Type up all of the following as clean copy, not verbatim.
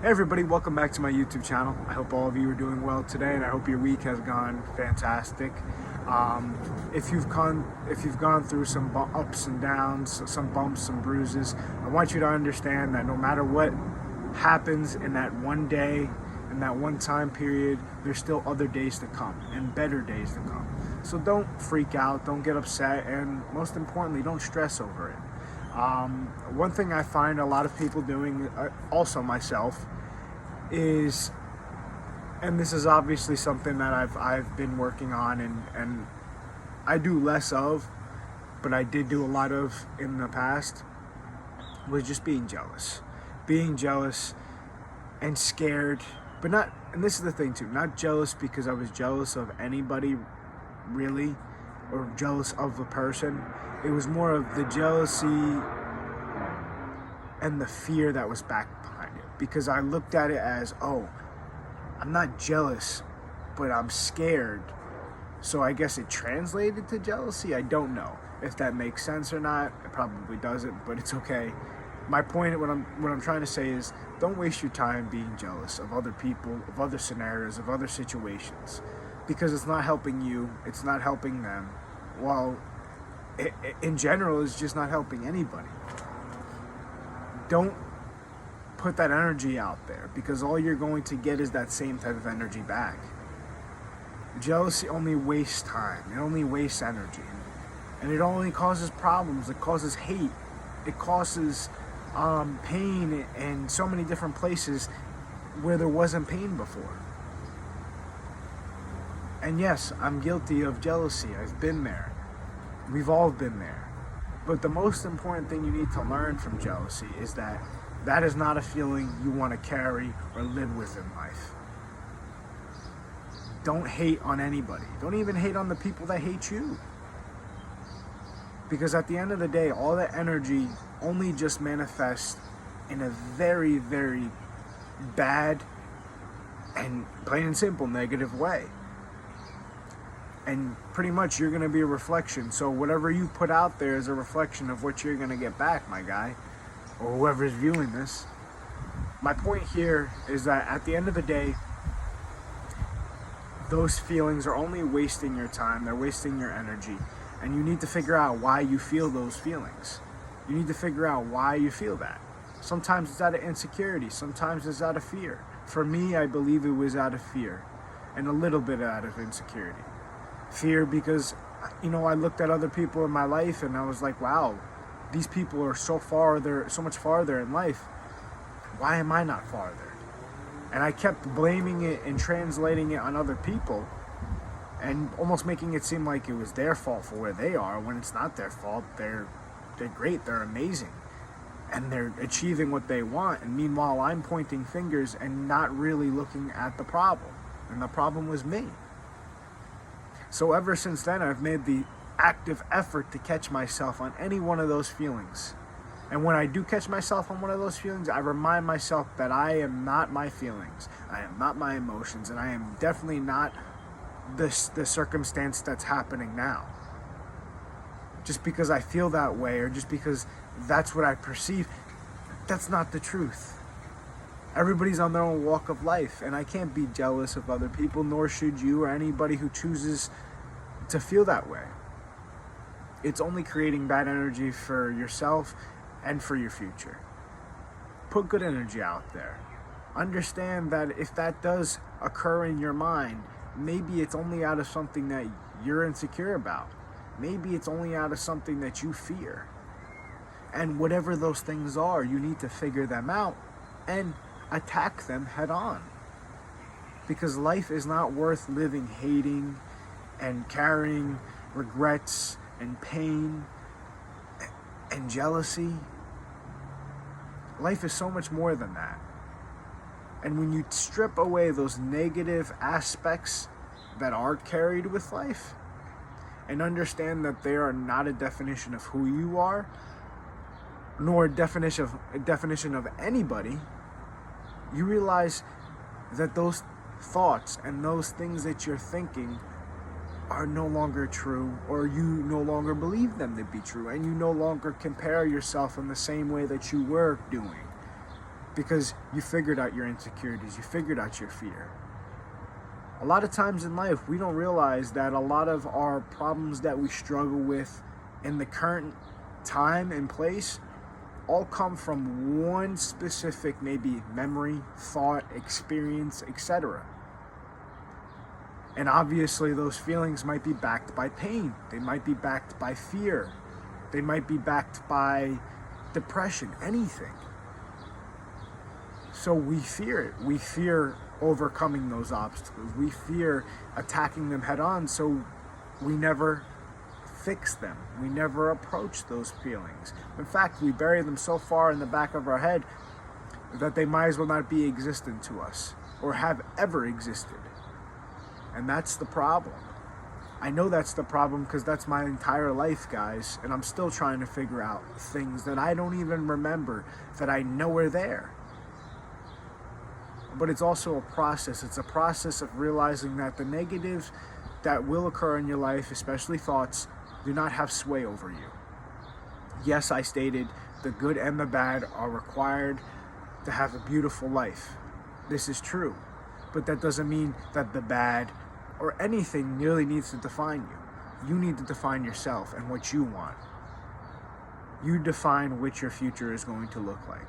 Hey everybody, welcome back to my YouTube channel. I hope all of you are doing well today, and I hope your week has gone fantastic. If you've gone through some ups and downs, some bumps, some bruises, I want you to understand that no matter what happens in that one day, in that one time period, there's still other days to come and better days to come. So don't freak out, don't get upset, and most importantly, don't stress over it. One thing I find a lot of people doing, also myself, is, and this is obviously something that I've been working on and I do less of, but I did do a lot of in the past, was just being jealous. Being jealous and scared, but not, and this is the thing too, not jealous because I was jealous of anybody really, or jealous of a person. It was more of the jealousy and the fear that was back behind it, because I looked at it as, oh, I'm not jealous, but I'm scared. So I guess it translated to jealousy. I don't know if that makes sense or not. It probably doesn't, but it's okay. My point, what I'm trying to say is, don't waste your time being jealous of other people, of other scenarios, of other situations, because it's not helping you, it's not helping them. Well, in general, it's just not helping anybody. Don't put that energy out there, because all you're going to get is that same type of energy back. Jealousy only wastes time, it only wastes energy, and it only causes problems. It causes hate, it causes pain in so many different places where there wasn't pain before. And yes, I'm guilty of jealousy. I've been there. We've all been there. But the most important thing you need to learn from jealousy is that that is not a feeling you want to carry or live with in life. Don't hate on anybody. Don't even hate on the people that hate you. Because at the end of the day, all that energy only just manifests in a very, very bad and plain and simple negative way. And pretty much you're going to be a reflection. So whatever you put out there is a reflection of what you're going to get back, my guy, or whoever's viewing this. My point here is that at the end of the day, those feelings are only wasting your time. They're wasting your energy. And you need to figure out why you feel those feelings. You need to figure out why you feel that. Sometimes it's out of insecurity. Sometimes it's out of fear. For me, I believe it was out of fear and a little bit out of insecurity. Fear because, I looked at other people in my life and I was like, wow, these people are so much farther in life. Why am I not farther? And I kept blaming it and translating it on other people and almost making it seem like it was their fault for where they are, when it's not their fault. They're great, they're amazing, and they're achieving what they want. And meanwhile, I'm pointing fingers and not really looking at the problem. And the problem was me. So ever since then, I've made the active effort to catch myself on any one of those feelings. And when I do catch myself on one of those feelings, I remind myself that I am not my feelings, I am not my emotions, and I am definitely not the circumstance that's happening now. Just because I feel that way, or just because that's what I perceive, that's not the truth. Everybody's on their own walk of life, and I can't be jealous of other people, nor should you, or anybody who chooses to feel that way. It's only creating bad energy for yourself and for your future. Put good energy out there. Understand that if that does occur in your mind, maybe it's only out of something that you're insecure about. Maybe it's only out of something that you fear. And whatever those things are, you need to figure them out and attack them head on. Because life is not worth living hating and carrying regrets and pain and jealousy. Life is so much more than that. And when you strip away those negative aspects that are carried with life, and understand that they are not a definition of who you are, nor a definition of anybody, you realize that those thoughts and those things that you're thinking are no longer true, or you no longer believe them to be true, and you no longer compare yourself in the same way that you were doing. because you figured out your insecurities, you figured out your fear. A lot of times in life, we don't realize that a lot of our problems that we struggle with in the current time and place all come from one specific, maybe memory, thought, experience, etc. And obviously those feelings might be backed by pain. They might be backed by fear. They might be backed by depression, anything. So we fear it. We fear overcoming those obstacles. We fear attacking them head on, so we never fix them. We never approach those feelings. In fact, we bury them so far in the back of our head that they might as well not be existent to us or have ever existed. And that's the problem. I know that's the problem because that's my entire life, guys, and I'm still trying to figure out things that I don't even remember that I know are there. But it's also a process. It's a process of realizing that the negatives that will occur in your life, especially thoughts, do not have sway over you. Yes, I stated the good and the bad are required to have a beautiful life. This is true. But that doesn't mean that the bad or anything really needs to define you. You need to define yourself and what you want. You define what your future is going to look like.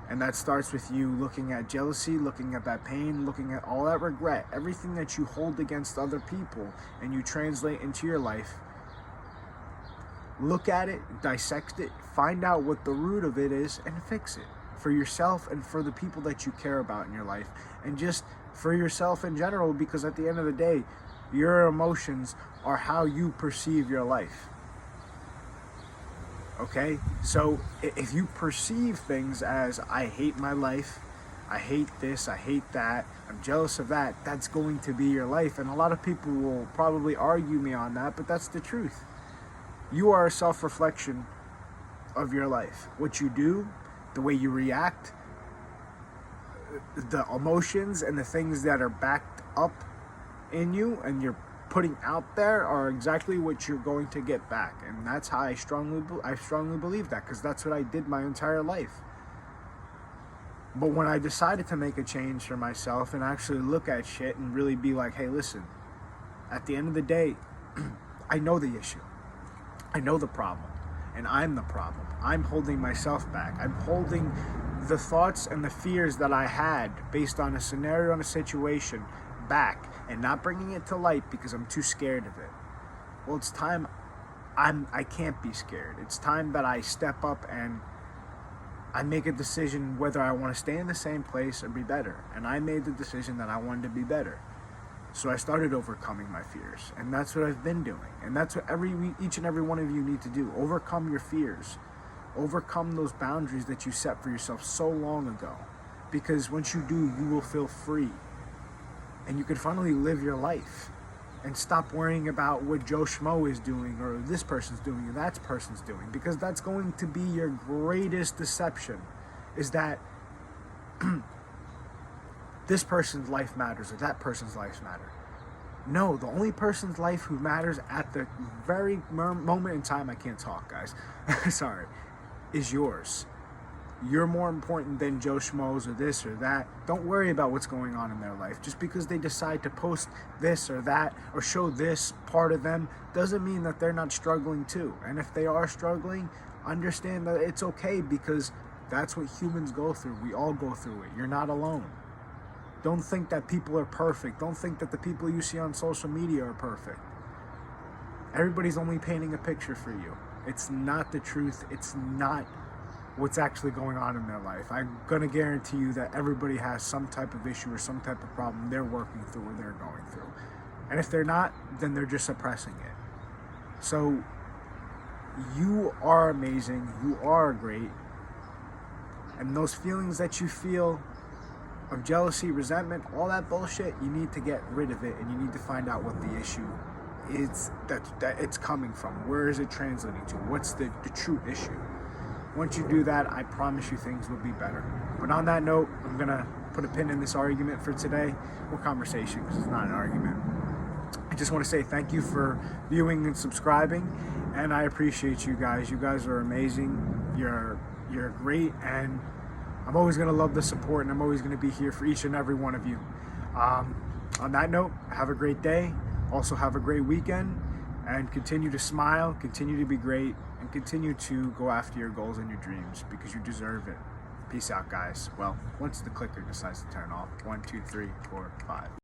And that starts with you looking at jealousy, looking at that pain, looking at all that regret, everything that you hold against other people and you translate into your life. Look at it, dissect it, find out what the root of it is and fix it for yourself and for the people that you care about in your life. And just for yourself in general, because at the end of the day, your emotions are how you perceive your life. Okay, so if you perceive things as I hate my life, I hate this, I hate that, I'm jealous of that, that's going to be your life. And a lot of people will probably argue me on that, but that's the truth. You are a self-reflection of your life. What you do, the way you react, the emotions and the things that are backed up in you and you're putting out there are exactly what you're going to get back. And that's how I strongly believe that, because that's what I did my entire life. But when I decided to make a change for myself and actually look at shit and really be like, hey, listen, at the end of the day, I know the issue. I know the problem. And I'm the problem. I'm holding myself back. I'm holding the thoughts and the fears that I had based on a scenario and a situation back and not bringing it to light because I'm too scared of it. Well, it's time I can't be scared. It's time that I step up and I make a decision whether I want to stay in the same place or be better. And I made the decision that I wanted to be better. So I started overcoming my fears, and that's what I've been doing. And that's what each and every one of you need to do. Overcome your fears. Overcome those boundaries that you set for yourself so long ago. Because once you do, you will feel free. And you can finally live your life and stop worrying about what Joe Schmo is doing or this person's doing or that person's doing, because that's going to be your greatest deception, is that this person's life matters or that person's life matters. No, the only person's life who matters at the very moment in time, I can't talk, guys, sorry, is yours. You're more important than Joe Schmoes or this or that. Don't worry about what's going on in their life. Just because they decide to post this or that or show this part of them doesn't mean that they're not struggling too. And if they are struggling, understand that it's okay, because that's what humans go through. We all go through it. You're not alone. Don't think that people are perfect. Don't think that the people you see on social media are perfect. Everybody's only painting a picture for you. It's not the truth. It's not what's actually going on in their life. I'm gonna guarantee you that everybody has some type of issue or some type of problem they're working through or they're going through. And if they're not, then they're just suppressing it. So you are amazing, you are great, and those feelings that you feel of jealousy, resentment, all that bullshit, you need to get rid of it, and you need to find out what the issue is that it's coming from. Where is it translating to? What's the true issue? Once you do that, I promise you things will be better. But on that note, I'm going to put a pin in this argument for today, or conversation, because it's not an argument. I just want to say thank you for viewing and subscribing, and I appreciate you guys. You guys are amazing. You're great, and I'm always going to love the support, and I'm always going to be here for each and every one of you. On that note, have a great day. Also have a great weekend, and continue to smile, continue to be great, and continue to go after your goals and your dreams, because you deserve it. Peace out, guys. Well, once the clicker decides to turn off. 1, 2, 3, 4, 5.